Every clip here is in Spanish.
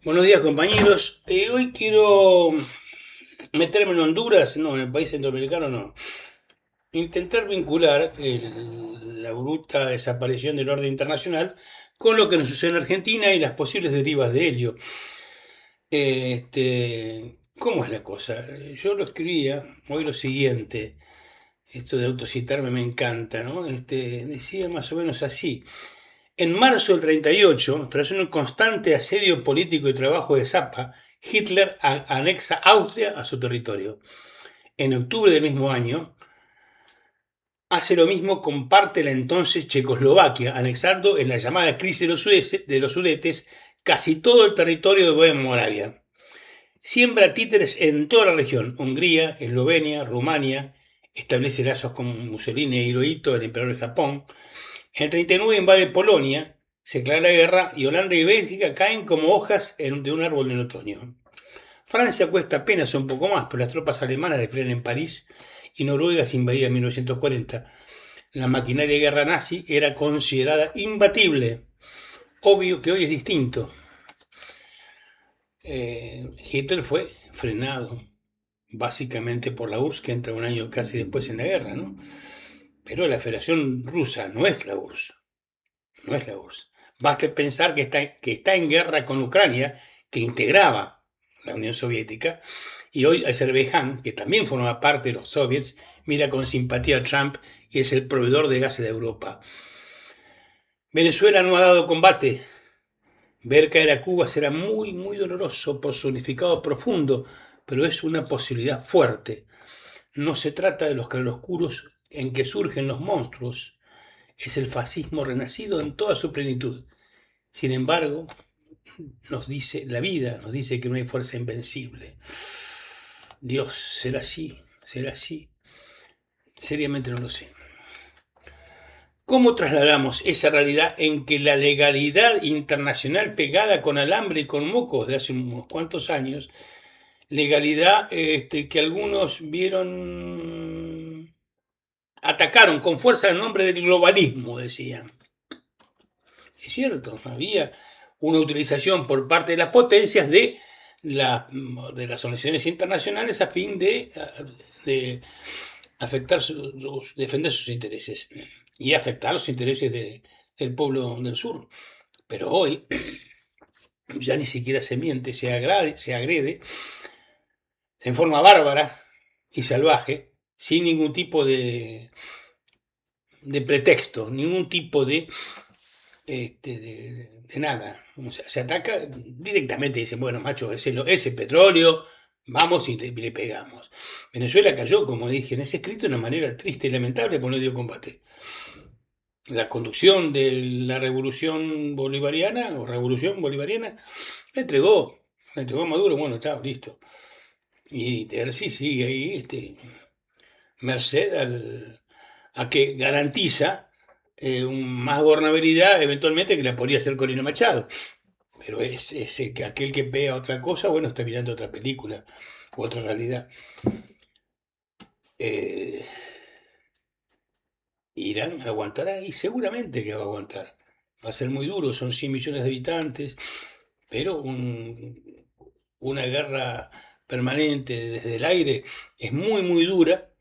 Buenos días, compañeros. Hoy quiero meterme en Honduras, no, en el país centroamericano, no. Intentar vincular la bruta desaparición del orden internacional con lo que nos sucede en Argentina y las posibles derivas de ello. ¿Cómo es la cosa? Yo lo escribía hoy lo siguiente. Esto de autocitarme me encanta, ¿no? Decía más o menos así. En marzo del 38, tras un constante asedio político y trabajo de Zappa, Hitler anexa Austria a su territorio. En octubre del mismo año, hace lo mismo con parte de la entonces Checoslovaquia, anexando en la llamada crisis de los Sudetes casi todo el territorio de Bohemia Moravia. Siembra títeres en toda la región, Hungría, Eslovenia, Rumania, establece lazos con Mussolini e Hirohito, el emperador de Japón. En el 39 invade Polonia, se declara la guerra y Holanda y Bélgica caen como hojas de un árbol en otoño. Francia cuesta apenas un poco más, pero las tropas alemanas desfilan en París y Noruega es invadida en 1940. La maquinaria de guerra nazi era considerada imbatible. Obvio que hoy es distinto. Hitler fue frenado básicamente por la URSS, que entra un año casi después en la guerra, ¿no? Pero la Federación Rusa no es la URSS. No es la URSS. Basta pensar que está en guerra con Ucrania, que integraba la Unión Soviética, y hoy Azerbaiyán, que también forma parte de los soviets, mira con simpatía a Trump y es el proveedor de gas de Europa. Venezuela no ha dado combate. Ver caer a Cuba será muy, muy doloroso por su significado profundo, pero es una posibilidad fuerte. No se trata de los claroscuros en que surgen los monstruos, es el fascismo renacido en toda su plenitud. Sin embargo, nos dice la vida, nos dice que no hay fuerza invencible. Dios, ¿será así? ¿Será así? Seriamente no lo sé. ¿Cómo trasladamos esa realidad en que la legalidad internacional pegada con alambre y con mocos de hace unos cuantos años, legalidad que algunos vieron, atacaron con fuerza en nombre del globalismo, decían? Es cierto, había una utilización por parte de las potencias de las organizaciones internacionales a fin de afectar defender sus intereses y afectar los intereses del pueblo del sur. Pero hoy ya ni siquiera se miente, se agrede en forma bárbara y salvaje, sin ningún tipo de pretexto, ningún tipo de nada. O sea, se ataca directamente, dicen, bueno, macho, ese petróleo, vamos y le pegamos. Venezuela cayó, como dije en ese escrito, de una manera triste y lamentable porque no dio combate. La conducción de la revolución bolivariana, o revolución bolivariana, la entregó a Maduro, bueno, chao, listo. Y Terzi sigue ahí, merced a que garantiza más gobernabilidad eventualmente que la podría hacer Corina Machado. Pero que aquel que vea otra cosa, bueno, está mirando otra película, otra realidad. Eh, Irán aguantará y seguramente que va a aguantar. Va a ser muy duro, son 100 millones de habitantes, pero una guerra permanente desde el aire es muy, muy dura,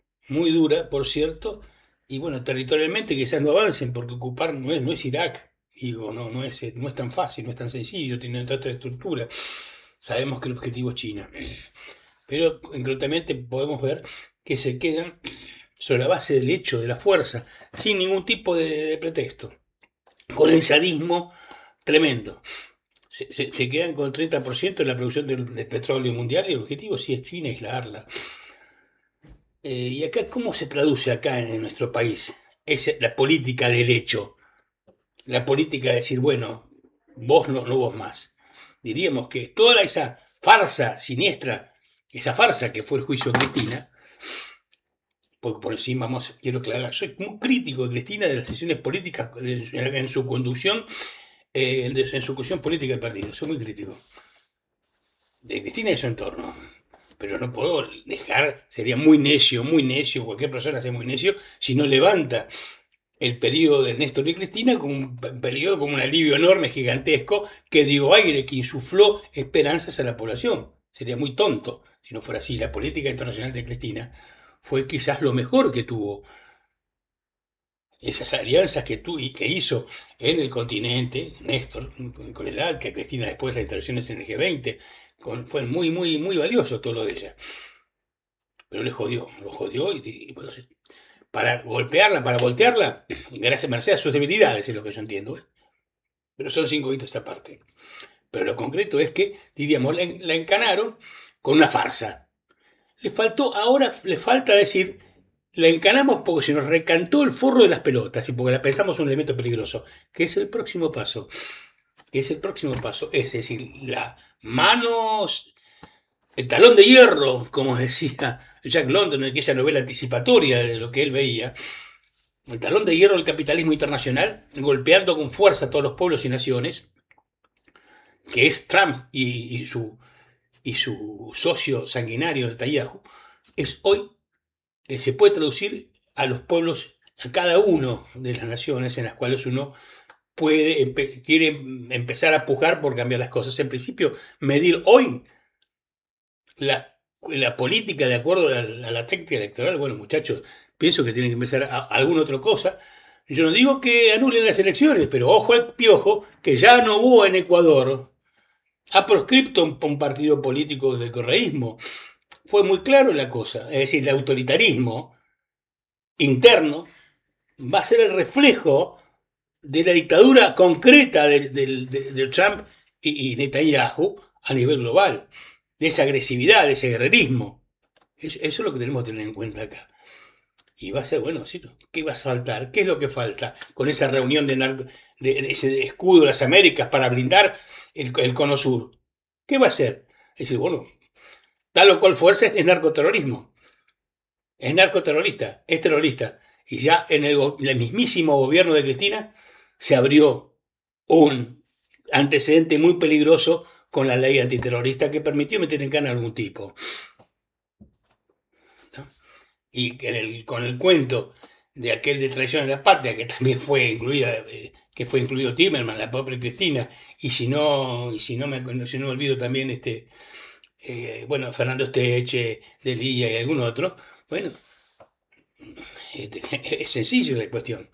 por cierto, y bueno, territorialmente quizás no avancen, porque ocupar no es Irak, digo, no es tan fácil, no es tan sencillo, tiene otra estructura. Sabemos que el objetivo es China, pero concretamente podemos ver que se quedan sobre la base del hecho, de la fuerza, sin ningún tipo de pretexto, con el sadismo tremendo. Se quedan con el 30% de la producción del petróleo mundial y el objetivo sí es China aislarla. ¿Y acá cómo se traduce acá en nuestro país? Es la política del hecho, la política de decir, bueno, vos no vos más. Diríamos que toda esa farsa siniestra, esa farsa que fue el juicio de Cristina, porque por encima quiero aclarar, soy muy crítico de Cristina, de las decisiones políticas en su conducción, en su cuestión política del partido, soy muy crítico de Cristina y su entorno. Pero no puedo dejar, sería muy necio, cualquier persona sea muy necio, si no levanta el periodo de Néstor y Cristina como un periodo, como un alivio enorme, gigantesco, que dio aire, que insufló esperanzas a la población. Sería muy tonto si no fuera así. La política internacional de Cristina fue quizás lo mejor que tuvo. Esas alianzas que hizo en el continente, Néstor, con el ALCA, Cristina después las intervenciones en el G20, fue muy, muy, muy valioso todo lo de ella. Pero lo jodió bueno, para golpearla, para voltearla, gracias merced a sus debilidades, es lo que yo entiendo. Pero son 5 hitos aparte. Pero lo concreto es que, diríamos, la encanaron con una farsa. Ahora le falta decir, la encanamos porque se nos recantó el forro de las pelotas y porque la pensamos un elemento peligroso, que es el próximo paso. Es el próximo paso, es decir, la manos, el talón de hierro, como decía Jack London en aquella novela anticipatoria de lo que él veía, el talón de hierro del capitalismo internacional, golpeando con fuerza a todos los pueblos y naciones, que es Trump y su socio sanguinario Netanyahu, es hoy, se puede traducir a los pueblos, a cada uno de las naciones en las cuales uno quiere empezar a pujar por cambiar las cosas. En principio, medir hoy la política de acuerdo a la táctica electoral. Bueno, muchachos, pienso que tienen que empezar alguna otra cosa. Yo no digo que anulen las elecciones, pero ojo al piojo, que ya no hubo en Ecuador ha proscripto un partido político del correísmo. Fue muy claro la cosa. Es decir, el autoritarismo interno va a ser el reflejo de la dictadura concreta de Trump y Netanyahu a nivel global. De esa agresividad, de ese guerrerismo. Eso es lo que tenemos que tener en cuenta acá. Y va a ser, bueno, ¿sí? ¿Qué va a faltar? ¿Qué es lo que falta con esa reunión de ese escudo de las Américas para blindar el cono sur? ¿Qué va a hacer? Es decir, bueno, tal o cual fuerza es narcoterrorismo. Es narcoterrorista, es terrorista. Y ya en el mismísimo gobierno de Cristina se abrió un antecedente muy peligroso con la ley antiterrorista que permitió meter en cana a algún tipo. ¿No? Y con el cuento de aquel de traición a la patria, que también fue incluida, que fue incluido Timerman, la pobre Cristina, y si no me olvido también bueno, Fernando Esteche, Delía y algún otro, bueno, es sencillo la cuestión.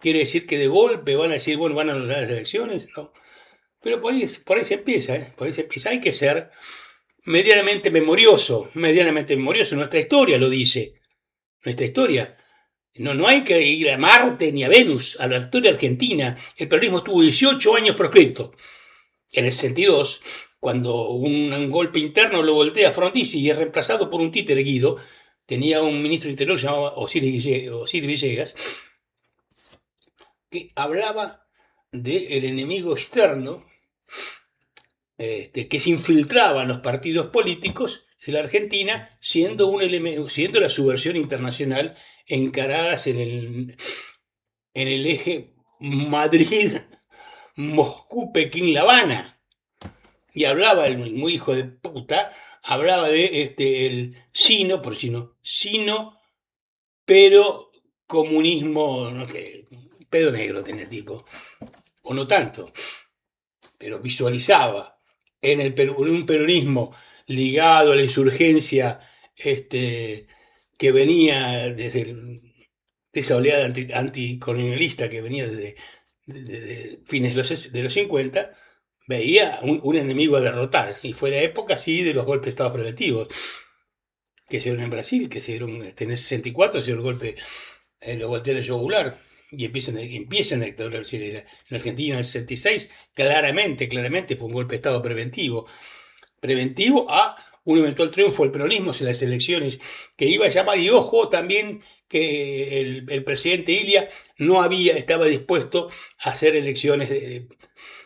¿Quiere decir que de golpe van a decir, bueno, van a anular las elecciones? No. Pero por ahí se empieza, ¿eh? Por ahí se empieza. Hay que ser medianamente memorioso, medianamente memorioso. Nuestra historia lo dice. Nuestra historia. No hay que ir a Marte ni a Venus, a la historia argentina. El peronismo estuvo 18 años proscripto. En el 62, cuando un golpe interno lo voltea a Frondizi y es reemplazado por un títere Guido, tenía un ministro de Interior llamado Osiris Villegas, que hablaba del enemigo externo que se infiltraba en los partidos políticos de la Argentina, siendo la subversión internacional encaradas en el eje Madrid-Moscú-Pekín-La Habana. Y hablaba el muy hijo de puta, hablaba de el sino, pero comunismo, no sé, pedo negro tenía el tipo, o no tanto, pero visualizaba en un peronismo ligado a la insurgencia que venía de esa oleada anticolonialista que venía desde fines de los 50, veía un enemigo a derrotar. Y fue la época, sí, de los golpes de Estado preventivos que se dieron en Brasil, que se dieron en el 64, se dio el golpe, lo voltearon el yugular. Y empiezan a dictadura brasileña. En Argentina en el 66, claramente fue un golpe de Estado preventivo a un eventual triunfo del peronismo en las elecciones que iba a llamar, y ojo también que el presidente Ilia estaba dispuesto a hacer elecciones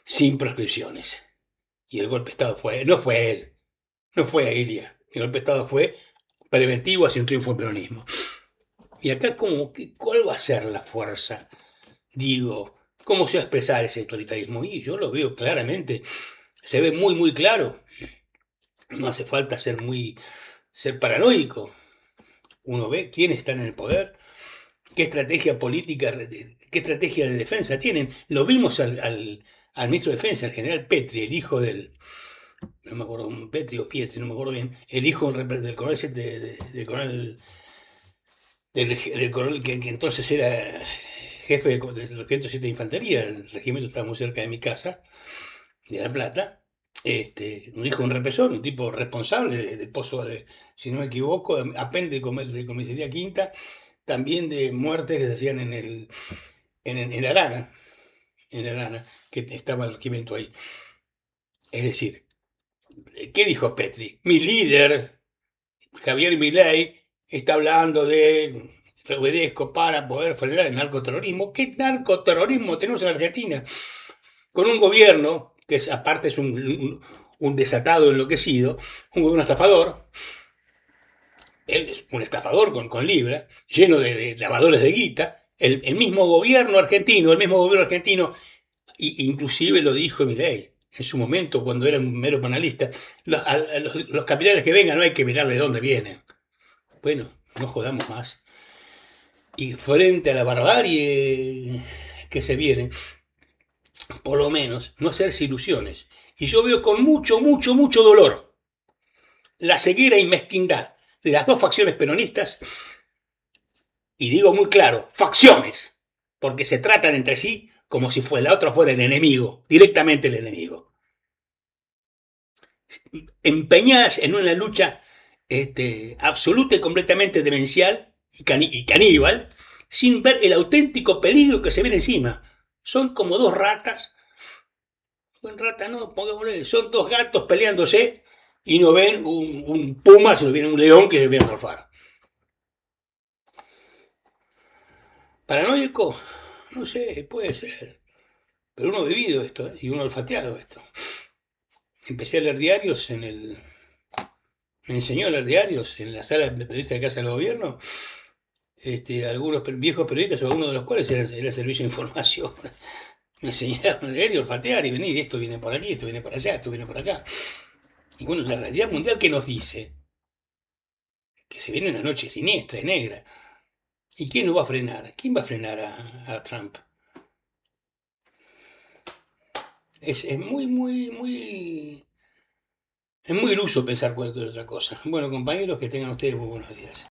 sin proscripciones. Y el golpe de Estado no fue él, no fue a Ilia, el golpe de Estado fue preventivo hacia un triunfo del peronismo. Y acá, ¿cuál va a ser la fuerza? Digo, ¿cómo se va a expresar ese autoritarismo? Y yo lo veo claramente, se ve muy, muy claro. No hace falta ser paranoico. Uno ve quiénes están en el poder, qué estrategia política, qué estrategia de defensa tienen. Lo vimos al ministro de Defensa, el general Petri, el hijo del, no me acuerdo, Petri o Pietri, no me acuerdo bien, el hijo del coronel, del coronel que entonces era jefe del regimiento 7 de Infantería. El regimiento estaba muy cerca de mi casa, de La Plata. Un hijo de un represor, un tipo responsable del pozo de, si no me equivoco, apende de comisaría quinta, también de muertes que se hacían en Arana, que estaba el regimiento ahí. Es decir, ¿qué dijo Petri? Mi líder, Javier Milei, está hablando de obedezco para poder frenar el narcoterrorismo. ¿Qué narcoterrorismo tenemos en Argentina? Con un gobierno que aparte es un desatado enloquecido, un gobierno estafador. Él es un estafador con libra, lleno de lavadores de guita. El mismo gobierno argentino, inclusive lo dijo Milei en su momento cuando era un mero panelista, los capitales que vengan no hay que mirar de dónde vienen. Bueno, no jodamos más. Y frente a la barbarie que se viene, por lo menos no hacerse ilusiones. Y yo veo con mucho, mucho, mucho dolor la ceguera y mezquindad de las dos facciones peronistas, y digo muy claro, facciones, porque se tratan entre sí como si la otra fuera el enemigo, directamente el enemigo. Empeñadas en una lucha absoluta y completamente demencial y caníbal, sin ver el auténtico peligro que se viene encima. Son como dos ratas, son dos gatos peleándose y no ven un puma, sino viene un león que se viene a morfar. ¿Paranoico? No sé, puede ser. Pero uno ha vivido esto, y uno ha olfateado esto. Empecé a leer diarios me enseñó a leer diarios en la sala de periodistas de Casa del Gobierno, algunos viejos periodistas, algunos de los cuales eran servicio de información. Me enseñaron a leer y olfatear y venir, esto viene por aquí, esto viene por allá, esto viene por acá. Y bueno, la realidad mundial que nos dice que se viene una noche siniestra y negra. ¿Y quién lo va a frenar? ¿Quién va a frenar a Trump? Es muy iluso pensar cualquier otra cosa. Bueno, compañeros, que tengan ustedes muy buenos días.